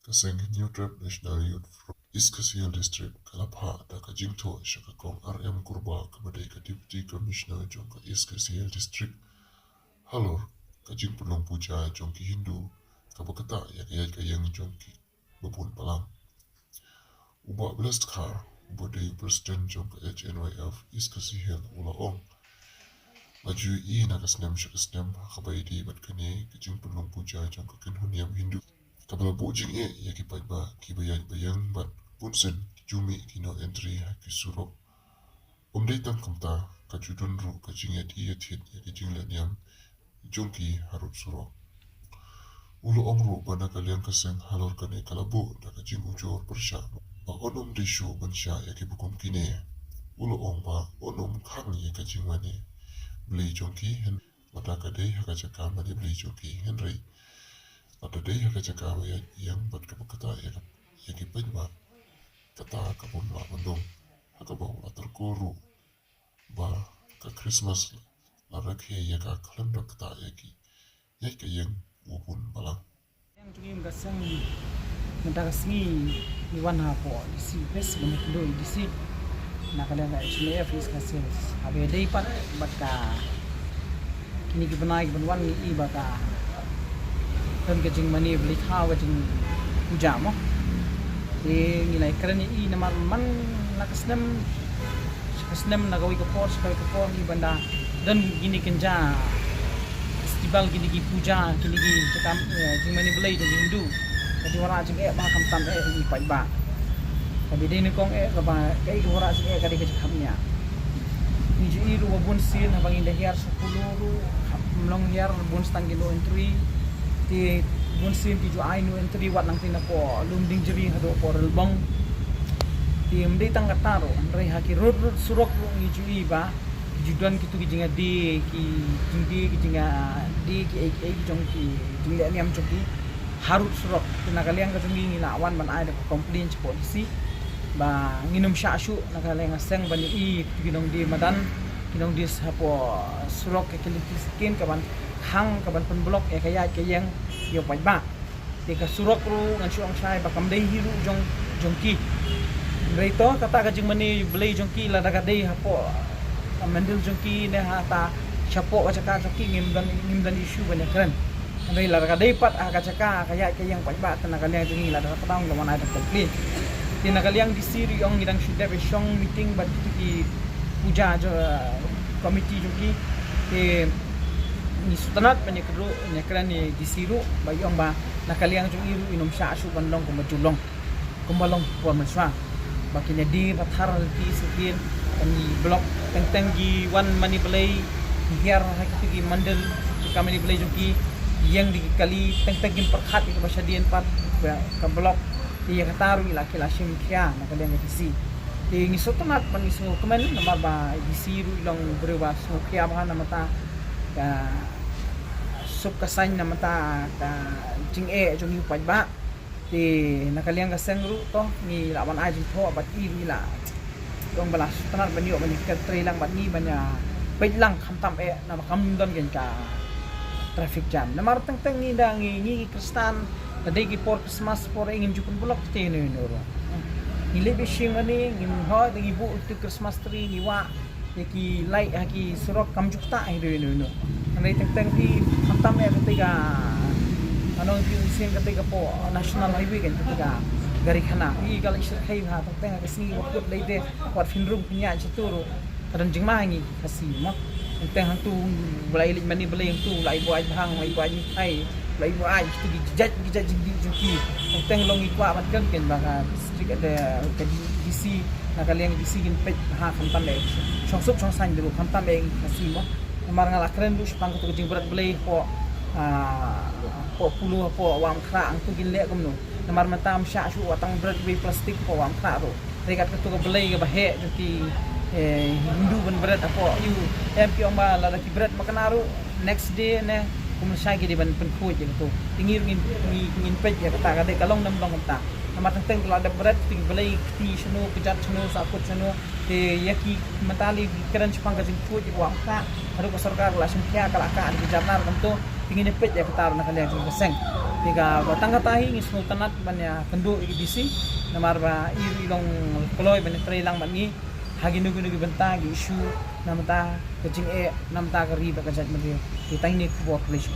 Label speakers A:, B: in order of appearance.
A: kaseng New Trap National Youth Front Iskasiel District Kalapha da kajingto shakakong RM Kurba kabadai ka Deputy Commissioner jong ka Iskasiel District Halor kajing penong puja jong ki Hindu kabakata yakayat kayang jong ki babun palang uba blast car uba day President jong ka HNYF Iskasiel ula ong maju I nakasnem shakasnem kabai di bat kane kajing penong puja jong ka kinhuniam Hindu Kabla bojing yaki paiba ki bayang bat punsen jumi kino entry haki surok. Umday tang kamta kajudun ru kajing yati yatit yaki jing lanyam jungki harut surok. Ulo ongru bana kalian kaseng halor kane kalabu da kajing ujor persya. Ba onum de shu bansya yaki bukum kine. Ulo ong ba onum kang yaki kajing mani. Beli jungki hen mata kadai hakajaka mani beli jungki Henry. Ada day hakajaka yang bat kapakata yaki paiba. Kata kapon la mandong hakabaw la terkoru ba ka Christmas la rakhe yaka kalendar kata yaki yang wupun balang
B: Yang tungim gasang madagasngi ni wana po si bes banyak doi di si nakala nga HMF is kasi abe day pat baka kini gibanay gibanwan ni iba ka kan gajing mani beli thaw gajing puja mo ngilay karan ni na man nakasnem nagawi ko por ni banda dan gini kenja festival gini gi puja gini gi cakam jing mani belai dan Hindu jadi wara jing bakam tam ni pai ba tapi dei ni kong ba kai ko wara jing kadi ke camnya ni ju iru bun sin habang indah hiar 10 ru mlong hiar bun stang gino entry ti bun sin ti ju ainu entry wat nang tina po lumding jeri hado po relbong ti mdei tang kataro andrei haki rod surok lu ni ju iba judan kitu ki jinga di ki jingdi ki jinga di ki ai jong ki jinga ni am jong ki harut surok nakaliang ka jong ni lawan man ai da complain ci polisi ba nginum sha shu nakaliang aseng bani I kinong di madan kinong di sapo surok ke skin kaban hang kaban pen blok kaya yang yo pai ba te ka surok ru ngan shuang shai ba kam dei hiru jong ki reito kata ka jing mani blei jong ki la daga dei hapo mendil jongki ne hata chapo kacaka jongki ngimdan isu banyak keren andai la ka dei pat kacaka kaya yang paiba tenaga liang jingi la da patang lo mana ada komplain tenaga liang di siri ong ngidang sudah besong meeting bat ki puja jo komiti jongki te ni sutanat banyak kedru nyakran ni di siru bayi ong ba nakaliang jong iru inom sha asu bandong kumajulong kumalong puan maswa bakinya di pathar di sekian ni blok teng gi wan mani belai hiar hakiki mandel kami belai joki yang dikali teng gin perkhat itu bahasa dien pat ka blok dia kataru ila kila sim kya nakalian di si ti ngisotonat man isu kemen namar ba di si ru ilong berwa so kya ba na mata ka sup kasan na mata ka jing jong yu pa ba ti nakalian ka sengru to ni lawan ajin tho bat iru ila dong balas tenar banyo banyak ketrilang bat ni banyak pailang khamtam na makam don gen ka traffic jam namar teng ni da ngi kristan tadi ki por Christmas por ingin jupun bulok te no no ni lebe shing ani ngim ho de ibu tu Christmas tree ni wa ki light ki surok kam jukta ai no no nai teng di khamtam ketika anong di sing ketika po national highway kan ketika gari khana I gal isir khai ha teng kasi wakut leide wat finrum punya cituru kadang jingmangi kasi mo teng hang tu belai lik mani belai tu lai buai hang mai buai ai lai buai tu gijat di juki teng long ikwa mat kan ken baka strik ada DC nakaliang DC gin pet ha khamtam le songsuk songsan dulu khamtam le kasi mo mar ngala keren du sepang tu jing berat belai po po pulu po wam kra ang tu gin le komno namar matam sha shu watang berat we plastik po wam kra ro rekat tu ko belai ke bahe juki Hindu ban berat apo yu MP omba la ki berat makanaru next day ne kumusay gidi ban penkuj ya to tingir ngin pej ya kata kade kalong nam dong kata nama teng la da berat ting belai ti seno kejat seno sakut seno te yaki matali keran chupang ka jingkuj wa ka adu ko sarkar la sungkya kala ka di jarnar kam to tingin pej ya kata na kale jing beseng tiga batang katahi ngis sultanat ban ya kendo idisi namar ba ilong kloy ban trailang ban ni hagi nugu bentang isu namta kejing namta ka riba ka jat mari kita ini buat polisi